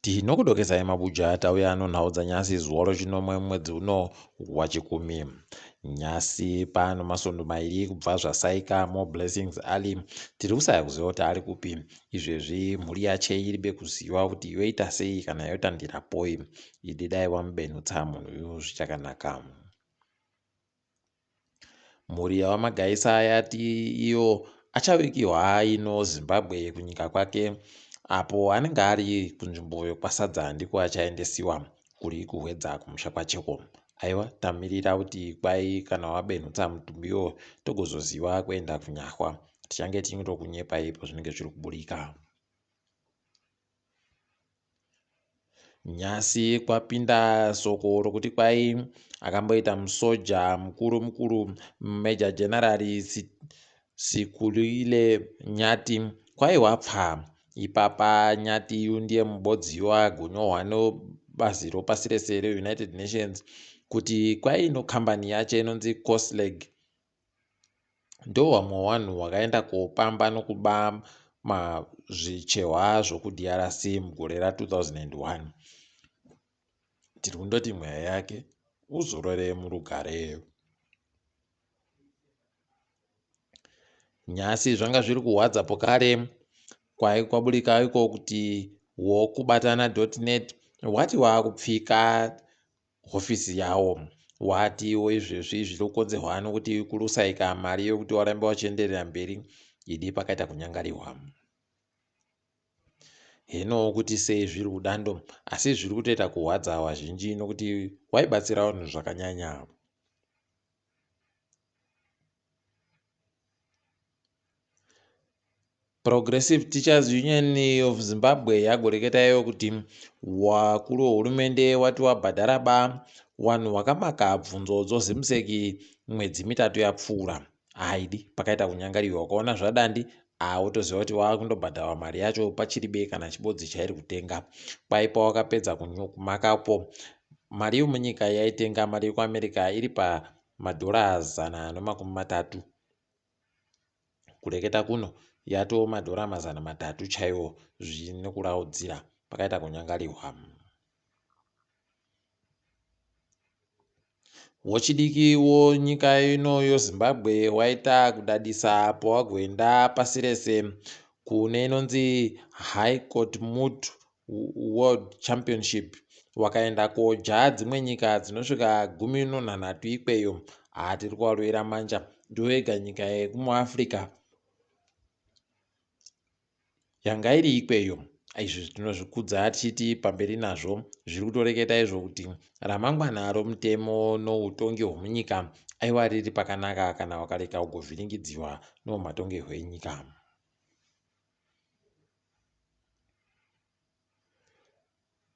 Tinokudokezai mabuja tauya anonhau dzanyasi zuva rochinomwe mwedzi uno waChikumi. Nyasi pano masondo mairi kubva zvasaika mo blessings ali tiri kusaya kuziva kuti ari kupi. Izvezvi mhuri yache iribe kuziva kuti yoita sei kana yotandira poi. Ididaiwa mubenutsa munhu zvichakanaka. Mhuri yaMagaisa yati iyo achawikihwa ino Zimbabwe kunyika kwake, apo anenge ari kunzvimbo yokwasadza ndiko achaendesiwa kuri kuWedza kumusha kwacheko. Aiwa, tamirira kuti kwai kana wabenutsa mutumbiwo togozoziva kuenda kunyahwa. Tichange tingotokunyepa ipo zvinenge zviri kuburika. Nyasi kwapinda soko rokuti kwai akamboita musoja mukuru Major General Sikulile Nyati kwai wapfa. Ipapa Nyati ndiye mubodziwa agonyorwa nebazi ropasi rese reUnited Nations kuti kwai kambani yache inonzi Cosleg ndo vamwe vanhu vakaenda kopamba nokuba zvichehwa zvokuDRC mugore ra2001. Tiri kundoti mweya yake uzorore murugare. Nyasi zvanga zviri kuhwadza pokare kwai kwaburika iko kuti wokubatana.net wati wakupfika hofisi yawo. Watiwo izvezvi zvinokonzerwa nokuti kurusaika mari yokuti warambe wachienderera mberi. Idi pakaita kunyangariwa. Heno kuti sei zviri kudando asi zviri kutoita kuhwadza wazhinji nokuti waibatsira vanhu zvakanyanya. Progressive Teachers Union of Zimbabwe yagoreketa iyo kuti wakuru wehurumende wati wabhadharaba wanhu wakamaka bvunzo dzozimuseki mwedzi mitatu yapfuura. Aidi pakaita kunyangariwa ukaona zvadandi wotoziva kuti wakundobhadharwa mari yacho pachiribe kana chibodzi chairi kutenga. Kwaipa wakapedza kumakapo mari yomunyika yaitenga mari yekuAmerica iri pamadhora 130. Kureketa kuno yato madhora 300 chaiwo zvinokuraudzira. Pakaita kunyangariwa. Wochidiki wonyika ino yoZimbabwe waita kudadisa pawagoenda pasi rese kune inonzi High Court Moot World Championship. Wakaenda koja dzimwe nyika dzinosvika 13 ikweyo. Tiri kuvarwira manja ndoyega nyika yekumuAfrica yanga iri ikweyo. Izvi tinozvikudza tichiti pamberi nazvo zviri kutoreketa izvo kuti ramangwana romutemo noutongi hwemunyika aiwa riri pakanaka kana wakareka kugovhiringidziwa nomatongerwo enyika.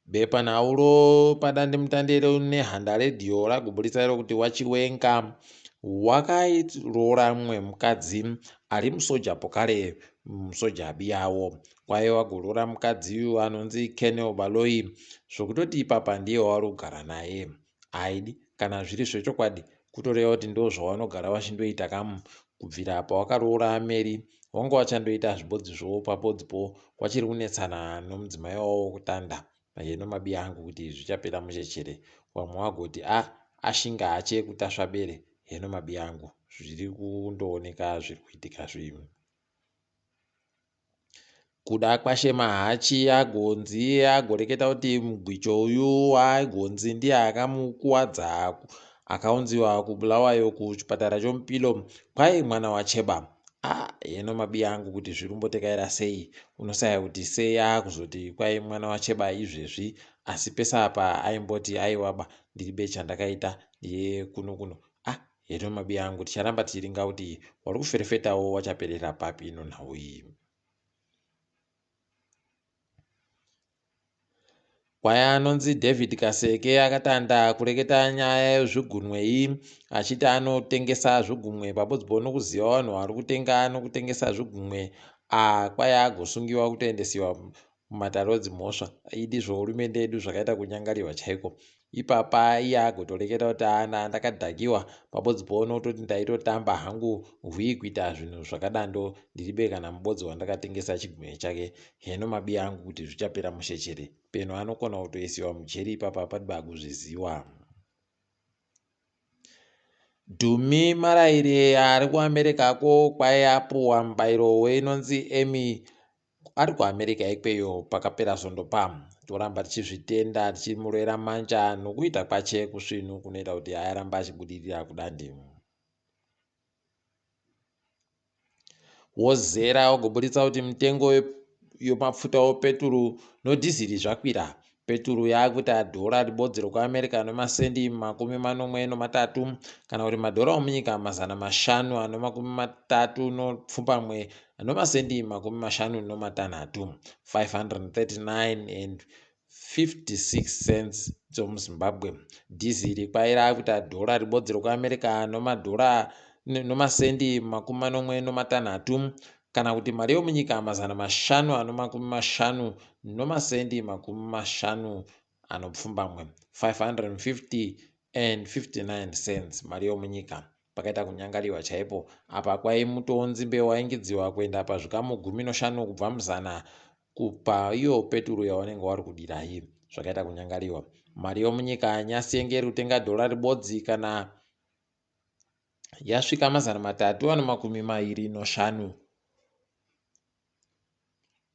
Bepanhau padandemutande neHanda Radio ragoburitsa kuti Chiwenga wakaroora mumwe mukadzi ari musoja pokare musoja biyawo. Kwai wagoroora mukadzi uyu anonzi Kenel Baloi zvokutoti ipapa ndiye wari kugara naye. Aidi kana zviri zvechokwadi kutoreva kuti ndo zvawanogara wachindoita kamu kubvira pawakaroora Mary wanga wachandoita zvibodzizvo pabodzipo wachiri kunetsana nomudzimai wavo wokutanda. Heno mabiya angu kuti zvichapera muchechere. Wamwe wagoti ashinga hache kutasva bere. Heno mabiya angu zviri kundooneka zviri kuitika zvinhu. Kuda kwashema hachi agonzi agoreketa kuti mugwicho uyu agonzi ndiye akamukuwadza akaunziwa kubulawayo kuchipatara chomupilo kwai mwana wacheba. Heno mabiya angu kuti zvirimbotekaira sei. Unosaya kuti sei akuzoti kwai mwana wacheba izvezvi asi pese apa aimboti aiwaba ndiribe chandakaita ndiye kuno. Heno mabiya angu ticharamba tichiringa kuti wari kuferefetawo wachaperera papi inonhau iyi. Kwai anonzi David Kaseke akatanda kureketa nyaya yezvigunwei achiti anotengesa zvigumwe pabodzipo nokuziva vanhu vari kutenga nokutengesa zvigumwe. Kwai agosungiwa kutoendesiwa mumatarodzi mhosva. Idi zvohurumende yedu zvakaita kunyangariwa chaiko. ipapa iye agotoreketa kuti ana ndakadhakiwa pabodzi poona kutoti ndaitotamba hangu hwii kuita zvinhu zvakadando ndiribe kana mubodzi wandakatengesa chigumwe chake. Heno mabi angu kuti zvichapera mushechere peno anokona kutoisiwa mujeri ipapa padiba kuzviziwa. Dhumi maraire ari kuAmerika ko kwai apuwa mubairo weinonzi Emmy ari kuAmerika ikweyo pakapera svondo pam. Toramba tichizvitenda tichimurera manja nokuita kwache kusvinu kunoita kuti ayaramba achibudirira kudandi. Wozera wagobuditsa kuti mitengo yemafuta wepeturu nodhiziri zvakwira. Peturu yakuita dhora ribodzi rekuAmerika nomasendi 43 kana kuti madhora omunyika 530 nomasendi 56 539.56 cents dzomuZimbabwe. Dhiziri kwaira kuita dhora ribodzi rekuAmerika nomasendi 46 kana kuti mari yomunyika 550 nomasendi 50 550.59 cents mari yomunyika. Pakaita kunyangariwa chaipo apa kwai mutonzimbe waingidziwa kuenda pazvikamu 15 kubva muzana kupa iyo peturu yawanenge wari kudira iyi. Zvakaita kunyangariwa mari yomunyika nyasi yenge iri kutenga dhora ribodzi kana yasvika 325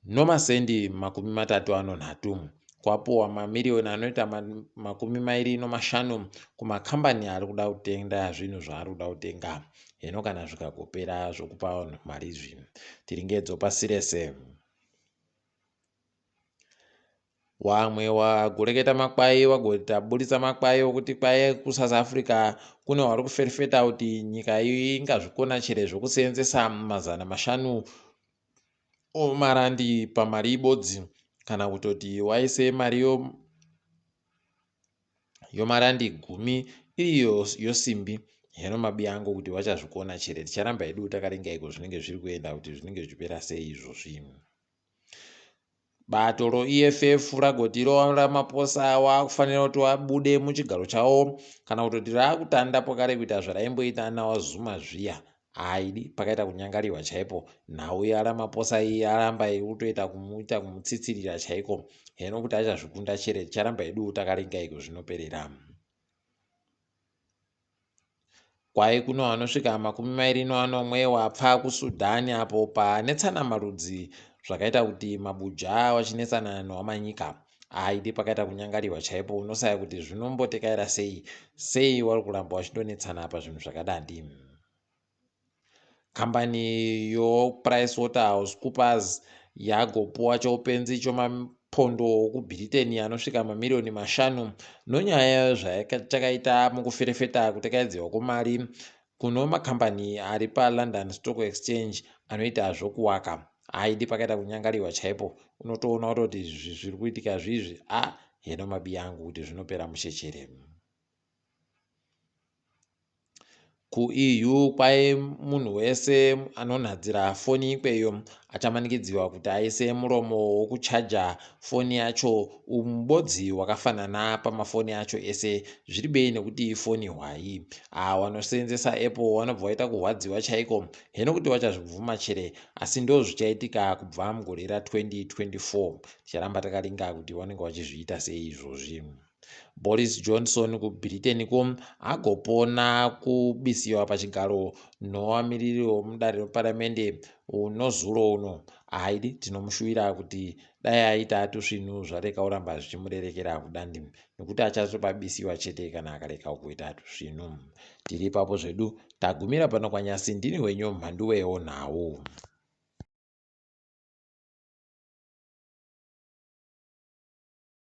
nomasendi 33. Kwapuwa mamiriyoni anoita 25 kumakambani ari kuda kutenga zvinhu zvaari kuda kutenga. Heno kana zvikagopera zvokupa vanhu mari zvinhu tiringedzo pasirese. Wamwe wagoreketa makwai wagotabudisa makwai okuti kwai kuSouth Africa kune wari kuferefeta kuti nyika iyi ingazvikona chere zvokuseenzesa 500 omarandi pamari ibodzi kana kutoti waise mari yomarandi 10 iri yosimbi. Heno mabi angu kuti vachazvikona chere ticharamba edu takaringa iko zvinenge zviri kuenda kuti zvinenge zvipera sei izvozvi. Bato roEFF ragoti roRamaphosa wakufanira kuti wabude muchigaro chawo kana kutoti raakutanda pokare kuita zvaraimboita nawo Zuma zviya. Aidi pakaita kunyangariwa chaipo. Nhau yaRamaphosa iyi aramba kutoita kumutsitsirira chaiko. Heno kuti achazvikunda chere ticharamba edu takaringa iko zvinoperera. Kwai kuno vanosvika 21 wapfa kuSudani apo panetsana marudzi zvakaita kuti mabuja wachinetsana newamanyika. Aidi pakaita kunyangariwa chaipo unosaya kuti zvinombotekaira sei wari kuramba wachindonetsana pazvinhu zvakadandi. Kambani yoPricewaterhouseCoopers yagopuwa choupenzi chomapondo okuBritain anosvika mamiriyoni 5 nonyaya zvachakaita mukuferefeta kutekaidzirwa kwemari kuno makambani ari paLondon Stock Exchange anoita zvokuwaka. Aidi pakaita kunyangariwa chaipo unotoona kuti zviri kuitika zvizvi heno mabi angu kuti zvinopera mushechere. kuEU kwai munhu wese anonhadzira foni ikweyo achamanikidziwa kuti aise muromo wokuchaja foni yacho umubodzi wakafanana pamafoni acho ese zviri bei nekuti foni hwai. Wanoseenzesa Apple vanobva vaita kurwadziwa chaiko. Heno kuti vachazvibvuma chere asi ndo zvichaitika kubva mugore ra2024. Ticharamba takaringa kuti vanenge vachizviita sei izvozvi. Boris Johnson kuBritain agopona kubisiwa pachigaro nowamiriri womudare reparamende unozuro uno. Aidi tinomushuvira kuti dai aita tusvinhu zvareka uramba zvichimurerekera kudandi nekuti achazopabisiwa chete kana akareka kuita tusvinhu. Tiri ipapo zvedu tagumira pano kwanyasi. Ndini wenyu Mhanduwe WeNhau.